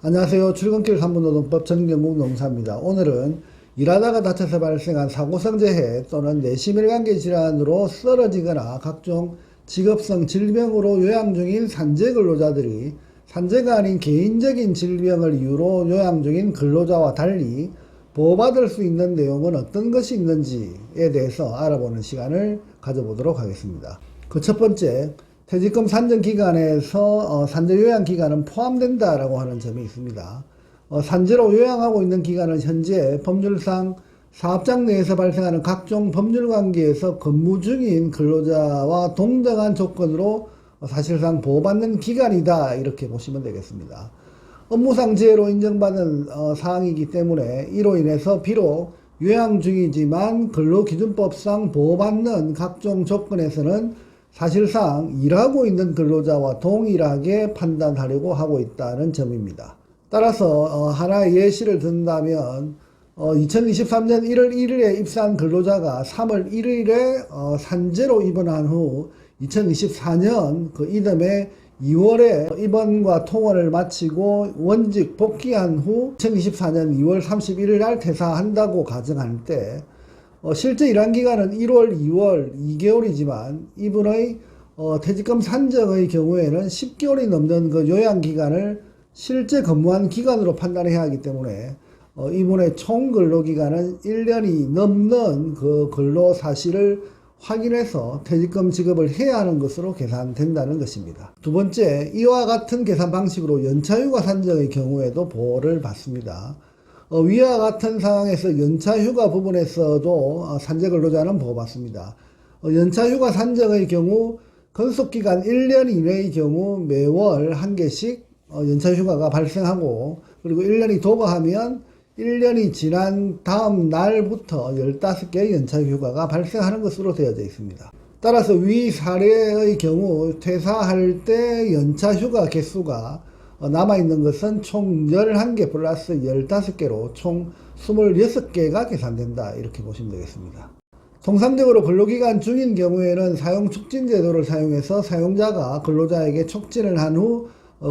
안녕하세요. 출근길 3분노동법 전경국 농사입니다. 오늘은 일하다가 다쳐서 발생한 사고성 재해 또는 내심혈관계 질환으로 쓰러지거나 각종 직업성 질병으로 요양 중인 산재 근로자들이 산재가 아닌 개인적인 질병을 이유로 요양 중인 근로자와 달리 보호받을 수 있는 내용은 어떤 것이 있는지에 대해서 알아보는 시간을 가져보도록 하겠습니다. 그 첫 번째, 퇴직금 산정 기간에서 산재 요양 기간은 포함된다라고 하는 점이 있습니다. 산재로 요양하고 있는 기간은 현재 법률상 사업장 내에서 발생하는 각종 법률 관계에서 근무 중인 근로자와 동등한 조건으로 사실상 보호받는 기간이다, 이렇게 보시면 되겠습니다. 업무상 재해로 인정받은 사항이기 때문에 이로 인해서 비록 요양 중이지만 근로기준법상 보호받는 각종 조건에서는 사실상 일하고 있는 근로자와 동일하게 판단하려고 하고 있다는 점입니다. 따라서 하나의 예시를 든다면 2023년 1월 1일에 입사한 근로자가 3월 1일에 산재로 입원한 후 2024년 그 이듬해 2월에 입원과 통원을 마치고 원직 복귀한 후 2024년 2월 31일 날 퇴사한다고 가정할 때 실제 일한 기간은 1월, 2월, 2개월이지만 이분의 퇴직금 산정의 경우에는 10개월이 넘는 그 요양 기간을 실제 근무한 기간으로 판단해야 하기 때문에 이분의 총 근로기간은 1년이 넘는 그 근로 사실을 확인해서 퇴직금 지급을 해야 하는 것으로 계산된다는 것입니다. 두 번째, 이와 같은 계산 방식으로 연차휴가 산정의 경우에도 보호를 받습니다. 위와 같은 상황에서 연차휴가 부분에서도 산재 근로자는 보호받습니다. 연차휴가 산정의 경우 근속기간 1년 이내의 경우 매월 한 개씩 연차휴가가 발생하고, 그리고 1년이 도과하면 1년이 지난 다음 날부터 15개의 연차휴가가 발생하는 것으로 되어져 있습니다. 따라서 위 사례의 경우 퇴사할 때 연차휴가 개수가 남아있는 것은 총 11개 플러스 15개로 총 26개가 계산된다, 이렇게 보시면 되겠습니다. 통상적으로 근로기간 중인 경우에는 사용촉진제도를 사용해서 사용자가 근로자에게 촉진을 한 후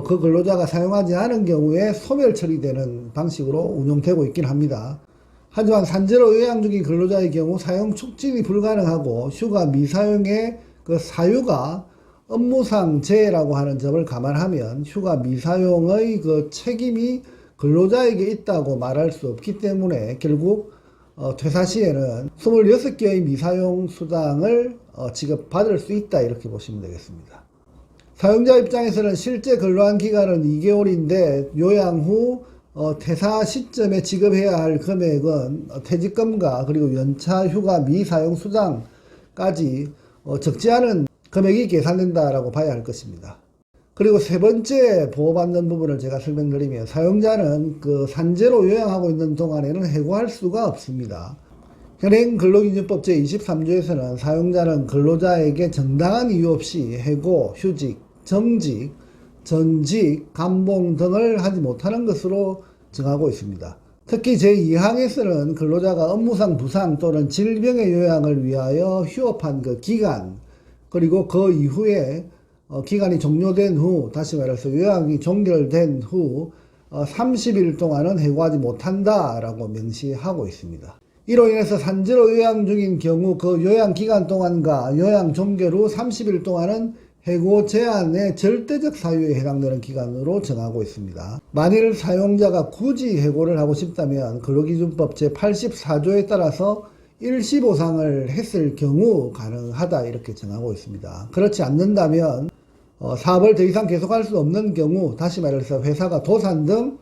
그 근로자가 사용하지 않은 경우에 소멸 처리되는 방식으로 운영되고 있긴 합니다. 하지만 산재로 요양 중인 근로자의 경우 사용 촉진이 불가능하고 휴가 미사용의 그 사유가 업무상 재해라고 하는 점을 감안하면 휴가 미사용의 그 책임이 근로자에게 있다고 말할 수 없기 때문에 결국 퇴사 시에는 26개의 미사용 수당을 지급받을 수 있다, 이렇게 보시면 되겠습니다. 사용자 입장에서는 실제 근로한 기간은 2개월인데 요양 후 퇴사 시점에 지급해야 할 금액은 퇴직금과 그리고 연차 휴가 미사용 수당까지 적지 않은 금액이 계산된다라고 봐야 할 것입니다. 그리고 세 번째 보호받는 부분을 제가 설명드리면, 사용자는 그 산재로 요양하고 있는 동안에는 해고할 수가 없습니다. 현행 근로기준법 제23조에서는 사용자는 근로자에게 정당한 이유 없이 해고, 휴직, 정직, 전직, 감봉 등을 하지 못하는 것으로 정하고 있습니다. 특히 제2항에서는 근로자가 업무상 부상 또는 질병의 요양을 위하여 휴업한 그 기간, 그리고 그 이후에 기간이 종료된 후, 다시 말해서 요양이 종결된 후 30일 동안은 해고하지 못한다라고 명시하고 있습니다. 이로 인해서 산재로 요양 중인 경우 그 요양 기간 동안과 요양 종결 후 30일 동안은 해고 제한의 절대적 사유에 해당되는 기간으로 정하고 있습니다. 만일 사용자가 굳이 해고를 하고 싶다면 근로기준법 제84조에 따라서 일시보상을 했을 경우 가능하다, 이렇게 정하고 있습니다. 그렇지 않는다면 사업을 더 이상 계속할 수 없는 경우, 다시 말해서 회사가 도산 등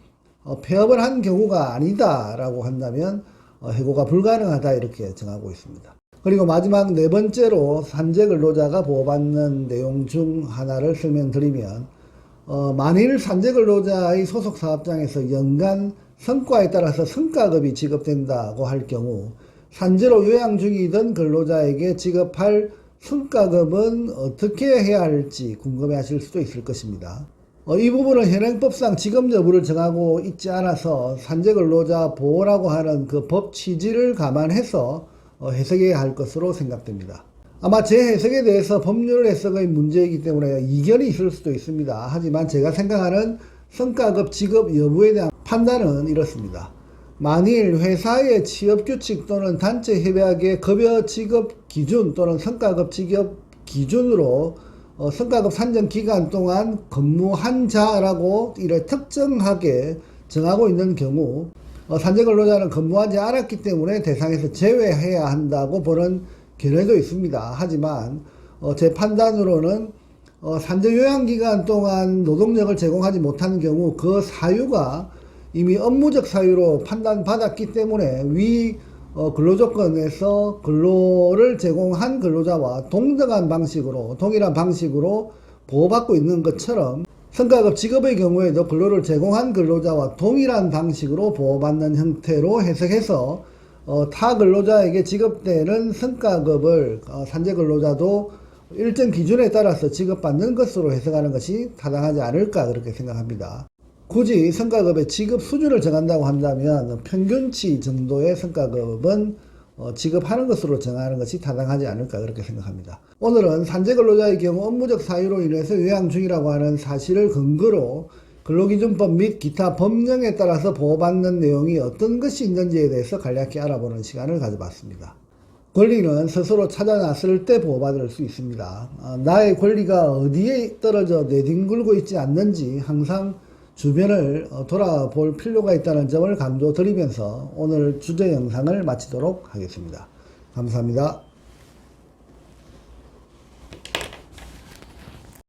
폐업을 한 경우가 아니다라고 한다면 해고가 불가능하다, 이렇게 정하고 있습니다. 그리고 마지막 네 번째로 산재 근로자가 보호받는 내용 중 하나를 설명드리면, 만일 산재 근로자의 소속 사업장에서 연간 성과에 따라서 성과급이 지급된다고 할 경우 산재로 요양 중이던 근로자에게 지급할 성과급은 어떻게 해야 할지 궁금해 하실 수도 있을 것입니다. 이 부분은 현행법상 지급 여부를 정하고 있지 않아서 산재 근로자 보호라고 하는 그 법 취지를 감안해서 해석해야 할 것으로 생각됩니다. 아마 제 해석에 대해서 법률 해석의 문제이기 때문에 이견이 있을 수도 있습니다. 하지만 제가 생각하는 성과급 지급 여부에 대한 판단은 이렇습니다. 만일 회사의 취업규칙 또는 단체 협약의 급여 지급 기준 또는 성과급 지급 기준으로 성과급 산정 기간 동안 근무한 자라고 이래 특정하게 정하고 있는 경우 산재 근로자는 근무하지 않았기 때문에 대상에서 제외해야 한다고 보는 견해도 있습니다. 하지만 제 판단으로는 산재 요양기간 동안 노동력을 제공하지 못하는 경우 그 사유가 이미 업무적 사유로 판단받았기 때문에 위 근로조건에서 근로를 제공한 근로자와 동등한 방식으로 동일한 방식으로 보호받고 있는 것처럼 성과급 지급의 경우에도 근로를 제공한 근로자와 동일한 방식으로 보호받는 형태로 해석해서 타 근로자에게 지급되는 성과급을 산재 근로자도 일정 기준에 따라서 지급받는 것으로 해석하는 것이 타당하지 않을까 그렇게 생각합니다. 굳이 성과급의 지급 수준을 정한다고 한다면 평균치 정도의 성과급은 지급하는 것으로 정하는 것이 타당하지 않을까 그렇게 생각합니다. 오늘은 산재 근로자의 경우 업무적 사유로 인해서 요양 중이라고 하는 사실을 근거로 근로기준법 및 기타 법령에 따라서 보호받는 내용이 어떤 것이 있는지에 대해서 간략히 알아보는 시간을 가져봤습니다. 권리는 스스로 찾아놨을 때 보호받을 수 있습니다. 나의 권리가 어디에 떨어져 내뒹굴고 있지 않는지 항상 주변을 돌아볼 필요가 있다는 점을 강조드리면서 오늘 주제 영상을 마치도록 하겠습니다. 감사합니다.